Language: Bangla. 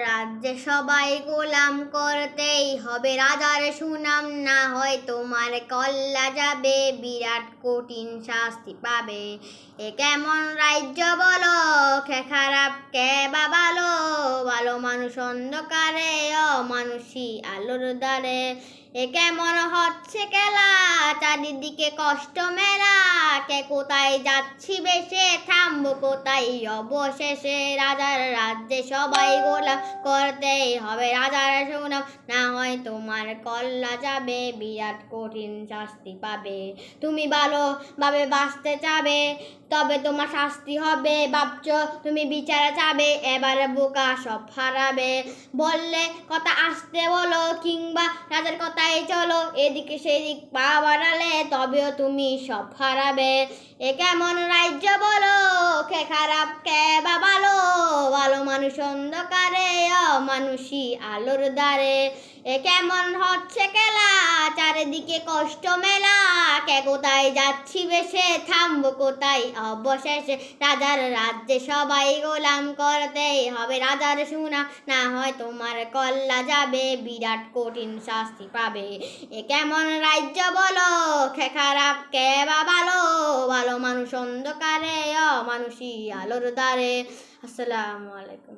রাজ্যে সবাই গোলাম করতেই হবে, রাজার সুনাম না হয় তোমার কল্লা যাবে, বিরাট কঠিন শাস্তি পাবে। এ কেমন রাজ্য বলো, কে খারাপ কে বা ভালো, ভালো মানুষ অন্ধকারে, অমানুষী আলোর দ্বারে। এ কেমন হচ্ছে খেলা, চারিদিকে কষ্ট মেলা, কে কোথায় যাচ্ছি বেশে, থামবো কোথায় অবশেষে। রাজার রাজ্যে সবাই গোলাম করতেই হবে, রাজার সুনাম না হয় তোমার কল্লা যাবে, বিরাট কঠিন শাস্তি পাবে। তুমি ভালোভাবে বাঁচতে চাবে, তবে তোমার শাস্তি হবে, ভাবছো তুমি বিচার চাবে, এবার বোকা সব হারাবে। বললে কথা আসতে বলো, কিংবা রাজার কথাই চলো, এদিকে সেদিক পা বাড়ালে তবেও তুমি সব হারাবে। এ কেমন রাজ্য বলো, কে খারাপ কে বা ভালো, ভালো মানুষ অন্ধকারে, অমানুষী আলোর দ্বারে। এ কেমন হচ্ছে খেলা, চারিদিকে কষ্ট মেলা, কে কোথায় যাচ্ছি বেশে, থামবো কোথায় অবশেষে। রাজার রাজ্যে সবাই গোলাম করতেই হবে, রাজার সুনাম না হয় তোমার কল্লা যাবে, বিরাট কঠিন শাস্তি পাবে। এ কেমন রাজ্য বলো, কে খারাপ কে বা ভালো, ভালো মানুষ অন্ধকারে, অমানুষী আলোর দ্বারে। আসসালামু আলাইকুম।